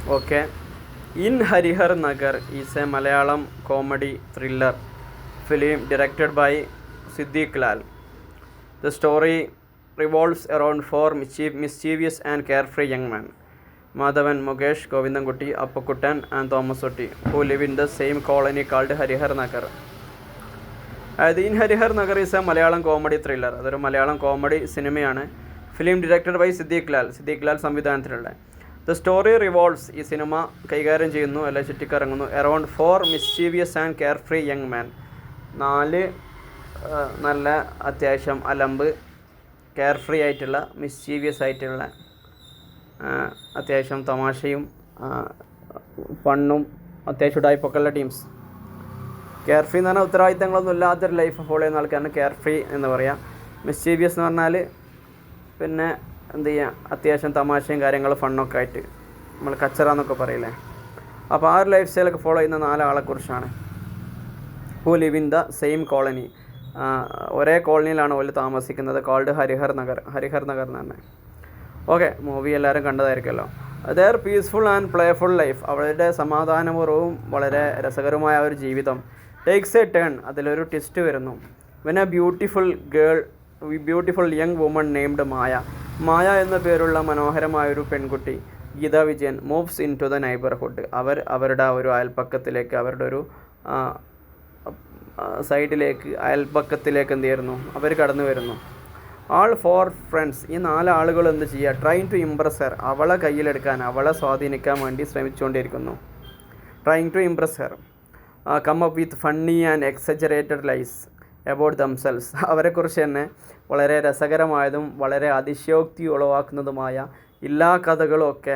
Okay. In Harihar Nagar is a Malayalam comedy thriller film directed by Siddiq Lal. The story revolves around four mischievous and carefree young men, Madhavan, Mukesh, Govindankutti, Appakuttan and Thomas Otti, who live in the same colony called Harihar Nagar. In Harihar Nagar is a Malayalam comedy thriller. That is a Malayalam comedy cinema. Film directed by Siddiq Lal. Siddiq Lal സംവിധാനത്തിലുള്ള. The story revolves ഈ cinema കൈകാര്യം ചെയ്യുന്നു അല്ലെ ചുറ്റിക്കറങ്ങുന്നു around four mischievous and carefree young men. 4 നല്ല അത്യാവശ്യം അലമ്പ് കെയർഫ്രീ ആയിട്ടുള്ള മിസ്ചീവിയസ് ആയിട്ടുള്ള അത്യാവശ്യം തമാശയും ഫണ്ണും അത്യാവശ്യം ടൈപ്പൊക്കെയുള്ള ടീംസ്. കെയർഫ്രീ എന്ന് പറഞ്ഞാൽ ഉത്തരവാദിത്തങ്ങളൊന്നും ഇല്ലാത്തൊരു ലൈഫ് ഫോളോ ചെയ്യുന്ന ആൾക്കാരാണ് കെയർഫ്രീ എന്ന് പറയുക. മിസ്ചീവിയസ് എന്ന് പറഞ്ഞാൽ പിന്നെ എന്ത് ചെയ്യുക, അത്യാവശ്യം തമാശയും കാര്യങ്ങളും ഫണ്ണൊക്കെ ആയിട്ട് നമ്മൾ കച്ചറ എന്നൊക്കെ പറയില്ലേ. അപ്പോൾ ആ ഒരു ലൈഫ് സ്റ്റൈലൊക്കെ ഫോളോ ചെയ്യുന്ന 4 ആളെക്കുറിച്ചാണ്. Who live in the same colony, ഒരേ കോളനിയിലാണ് ഓല് താമസിക്കുന്നത്. കോൾഡ് ഹരിഹർ നഗർ. ഹരിഹർ നഗർ എന്ന് പറഞ്ഞാൽ ഓക്കെ, മൂവി എല്ലാവരും കണ്ടതായിരിക്കുമല്ലോ. Their peaceful and playful life, അവരുടെ സമാധാനപൂർവ്വവും വളരെ രസകരമായ ഒരു ജീവിതം ടേക്സ് എ ടേൺ, അതിലൊരു ട്വിസ്റ്റ് വരുന്നു. When a beautiful young woman named Maya എന്ന പേരുള്ള മനോഹരമായൊരു പെൺകുട്ടി Geetha Vijayan moves into the neighbourhood. അവരുടെ ഒരു അയൽപ്പക്കത്തിലേക്ക്, അവരുടെ ഒരു സൈഡിലേക്ക്, അയൽപ്പക്കത്തിലേക്ക് എന്ത് ചെയ്യുന്നു, അവർ കടന്നു വരുന്നു. ആൾ 4 ഫ്രണ്ട്സ്, ഈ 4 ആളുകൾ എന്ത് ചെയ്യുക, ട്രൈങ് ടു ഇംപ്രസ് ഹർ, അവളെ കയ്യിലെടുക്കാൻ, അവളെ സ്വാധീനിക്കാൻ വേണ്ടി ശ്രമിച്ചുകൊണ്ടിരിക്കുന്നു. Trying to impress her, come up with funny and exaggerated lies about themselves. അവരെക്കുറിച്ച് തന്നെ വളരെ രസകരമായതും വളരെ അതിശയോക്തി ഉളവാക്കുന്നതുമായ എല്ലാ കഥകളും ഒക്കെ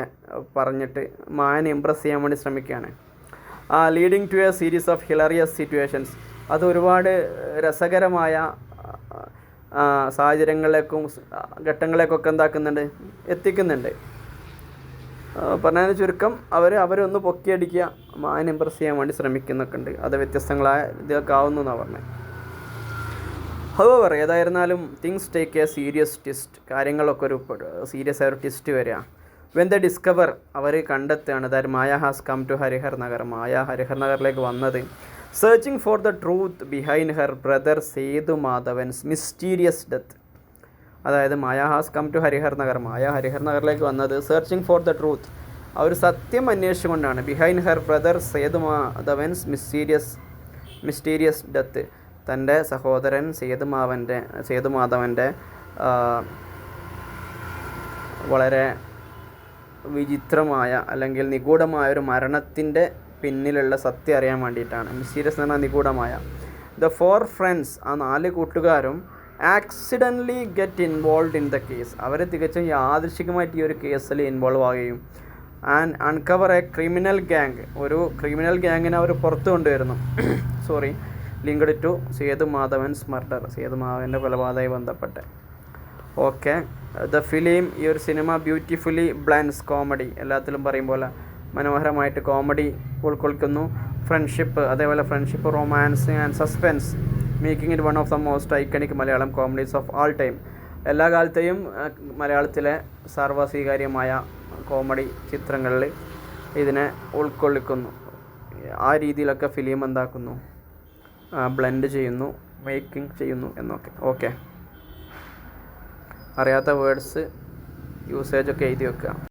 പറഞ്ഞിട്ട് മായനെ ഇംപ്രസ് ചെയ്യാൻ വേണ്ടി ശ്രമിക്കുകയാണ്. Leading to a series of hilarious situations, അത് ഒരുപാട് രസകരമായ സാഹചര്യങ്ങളിലേക്കും ഘട്ടങ്ങളിലേക്കൊക്കെ എന്താക്കുന്നുണ്ട്, എത്തിക്കുന്നുണ്ട്. പറഞ്ഞതിന് ചുരുക്കം അവരൊന്ന് പൊക്കിയടിക്കുക, മായനെ ഇംപ്രസ് ചെയ്യാൻ വേണ്ടി ശ്രമിക്കുന്നൊക്കെ ഉണ്ട്. അത് വ്യത്യസ്തങ്ങളായ ഇതൊക്കെ ആവുന്നു എന്നാണ് പറഞ്ഞത്. ഹൗവർ, ഏതായിരുന്നാലും things take A serious twist, കാര്യങ്ങളൊക്കെ ഒരു സീരിയസ് ആയ ഒരു ട്വിസ്റ്റ് വരിക. വെൻ ദ ഡിസ്കവർ, അവർ കണ്ടെത്തുകയാണ് that Maya has come to Harihar Nagar, Maya Harihar നഗറിലേക്ക് വന്നത് searching for the truth behind her brother Sethu Madhavan's mysterious death. അതായത് Maya has come to Harihar Nagar, Maya Harihar നഗറിലേക്ക് വന്നത് സെർച്ചിങ് ഫോർ ദ ട്രൂത്ത്, ആ ഒരു സത്യം അന്വേഷിച്ചുകൊണ്ടാണ്. Behind her brother Sethu Madhavan's mysterious death, തൻ്റെ സഹോദരൻ സേതുമാധവൻ്റെ വളരെ വിചിത്രമായ അല്ലെങ്കിൽ നിഗൂഢമായ ഒരു മരണത്തിൻ്റെ പിന്നിലുള്ള സത്യം അറിയാൻ വേണ്ടിയിട്ടാണ്. മിസ്റ്റീരിയസ് എന്ന് പറഞ്ഞാൽ നിഗൂഢമായ. ദ 4 ഫ്രണ്ട്സ്, ആ 4 കൂട്ടുകാരും accidentally get involve in the case, അവർ തികച്ചും യാദൃശികമായിട്ട് ഈ ഒരു കേസിൽ ഇൻവോൾവ് ആവുകയും and uncover a criminal gang, ഒരു ക്രിമിനൽ ഗ്യാങ്ങിനെ അവർ പുറത്തു കൊണ്ടുവരുന്നു. ലിങ്ക്ഡ് ടു സേതുമാധവൻസ് മർഡർ, സേതുമാധവൻ്റെ കൊലപാതകമായി ബന്ധപ്പെട്ട്. ഓക്കെ, ദ ഫിലിം, ഈ ഒരു സിനിമ ബ്യൂട്ടിഫുള്ളി ബ്ലെൻഡ്സ് കോമഡി, എല്ലാത്തിലും പറയും പോലെ മനോഹരമായിട്ട് കോമഡി ഉൾക്കൊള്ളുന്നു, ഫ്രണ്ട്ഷിപ്പ്, അതേപോലെ friendship, romance and suspense, making it one of the most iconic Malayalam comedies of all time. എല്ലാ കാലത്തെയും മലയാളത്തിലെ സർവ്വസ്വീകാര്യമായ കോമഡി ചിത്രങ്ങളിൽ ഇതിനെ ഉൾക്കൊള്ളിക്കുന്നു. ആ രീതിയിലൊക്കെ ഫിലിം എന്താക്കുന്നു, ബ്ലെൻഡ് ചെയ്യുന്നു, മേക്കിംഗ് ചെയ്യുന്നു എന്നൊക്കെ. ഓക്കെ, അറിയാത്ത വേർഡ്സ് യൂസേജൊക്കെ എഴുതി വെക്കുക.